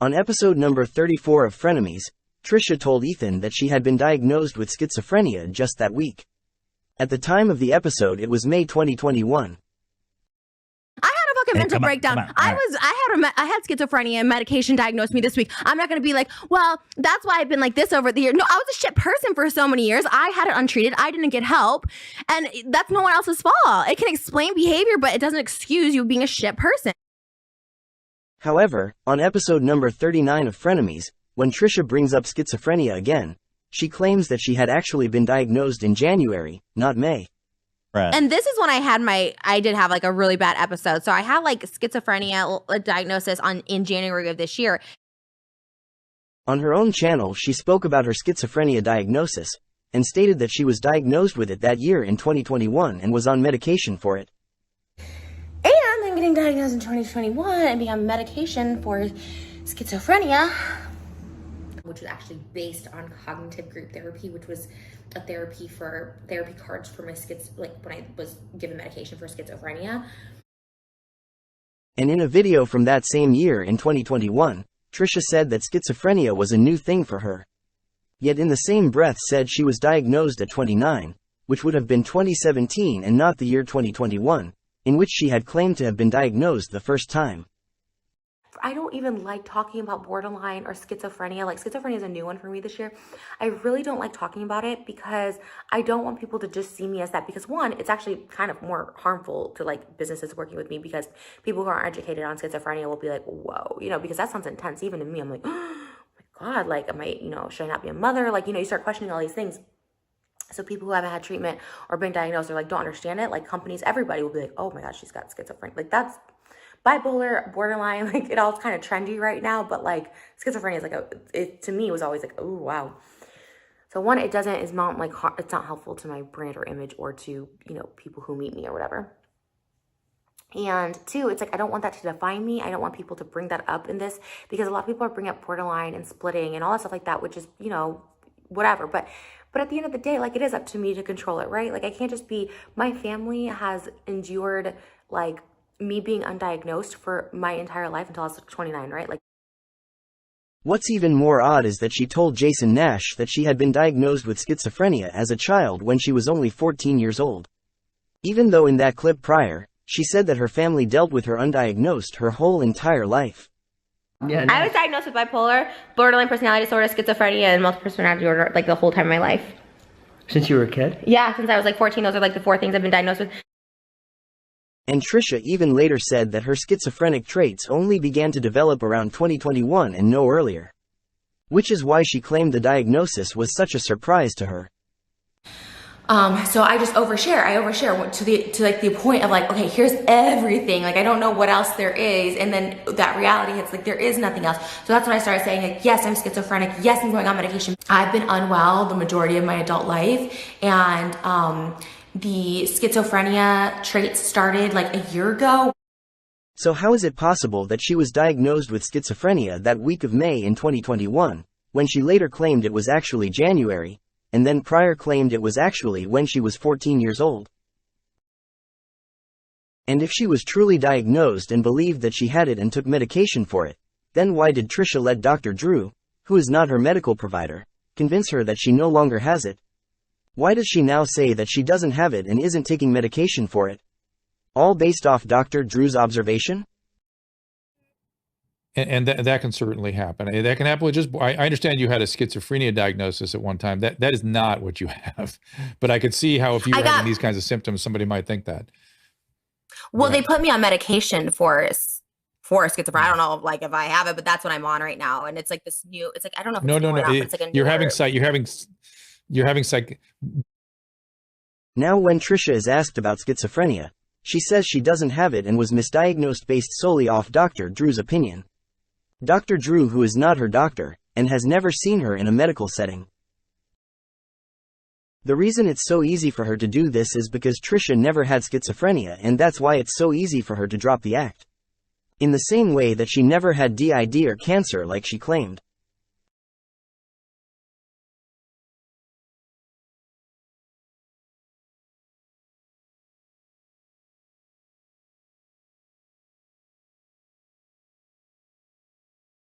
On episode number 34 of Frenemies, Trisha told Ethan that she had been diagnosed with schizophrenia just that week. At the time of the episode, it was May 2021. I had a fucking mental breakdown. I had schizophrenia and medication diagnosed me this week. I'm not going to be like, well, that's why I've been like this over the year. No, I was a shit person for so many years. I had it untreated. I didn't get help. And that's no one else's fault. It can explain behavior, but it doesn't excuse you being a shit person. However, on episode number 39 of Frenemies, when Trisha brings up schizophrenia again, she claims that she had actually been diagnosed in January, not May. Right. And this is when I did have like a really bad episode. So I had like schizophrenia diagnosis in January of this year. On her own channel, she spoke about her schizophrenia diagnosis, and stated that she was diagnosed with it that year in 2021 and was on medication for it. And I'm getting diagnosed in 2021 and being on medication for schizophrenia, which was actually based on cognitive group therapy, which was a therapy cards for my when I was given medication for schizophrenia. And in a video from that same year in 2021, Trisha said that schizophrenia was a new thing for her. Yet in the same breath said she was diagnosed at 29, which would have been 2017 and not the year 2021, in which she had claimed to have been diagnosed the first time. I don't even like talking about borderline or schizophrenia. Like, schizophrenia is a new one for me this year. I really don't like talking about it because I don't want people to just see me as that. Because one, it's actually kind of more harmful to like businesses working with me, because people who aren't educated on schizophrenia will be like, whoa, because that sounds intense. Even to me, I'm like, oh my God, like, am I, should I not be a mother? Like, you start questioning all these things. So people who haven't had treatment or been diagnosed or like don't understand it, like companies, everybody will be like, oh my God, she's got schizophrenia. Like, that's bipolar, borderline, like it all's kind of trendy right now, but like schizophrenia is like it to me was always like, oh wow. So one, it's not like it's not helpful to my brand or image or to people who meet me or whatever. And two, it's like I don't want that to define me. I don't want people to bring that up in this, because a lot of people are bringing up borderline and splitting and all that stuff like that, which is whatever. But at the end of the day, like, it is up to me to control it, right? Like, I can't just be. My family has endured like me being undiagnosed for my entire life until I was 29, right? Like, what's even more odd is that she told Jason Nash that she had been diagnosed with schizophrenia as a child when she was only 14 years old. Even though in that clip prior, she said that her family dealt with her undiagnosed her whole entire life. Yeah, I was diagnosed with bipolar, borderline personality disorder, schizophrenia, and multiple personality disorder like the whole time of my life. Since you were a kid? Yeah, since I was like 14, those are like the 4 things I've been diagnosed with. And Trisha even later said that her schizophrenic traits only began to develop around 2021 and no earlier. Which is why she claimed the diagnosis was such a surprise to her. So I just overshare. I overshare to like the point of like, okay, here's everything. Like, I don't know what else there is. And then that reality hits, like, there is nothing else. So that's when I started saying, like, yes, I'm schizophrenic. Yes, I'm going on medication. I've been unwell the majority of my adult life. And, the schizophrenia traits started like a year ago. So how is it possible that she was diagnosed with schizophrenia that week of May in 2021, when she later claimed it was actually January, and then prior claimed it was actually when she was 14 years old? And if she was truly diagnosed and believed that she had it and took medication for it, then why did Trisha let Dr. Drew, who is not her medical provider, convince her that she no longer has it? Why does she now say that she doesn't have it and isn't taking medication for it? All based off Dr. Drew's observation? And that can certainly happen. That can happen with just, I understand you had a schizophrenia diagnosis at one time. That is not what you have. But I could see how if you were having these kinds of symptoms, somebody might think that. Well, they put me on medication for schizophrenia. I don't know like if I have it, but that's what I'm on right now. And it's like this new, it's like, I don't know if it's no. It's like a You're having psych. Now when Trisha is asked about schizophrenia, she says she doesn't have it and was misdiagnosed based solely off Dr. Drew's opinion. Dr. Drew, who is not her doctor, and has never seen her in a medical setting. The reason it's so easy for her to do this is because Trisha never had schizophrenia, and that's why it's so easy for her to drop the act. In the same way that she never had DID or cancer like she claimed.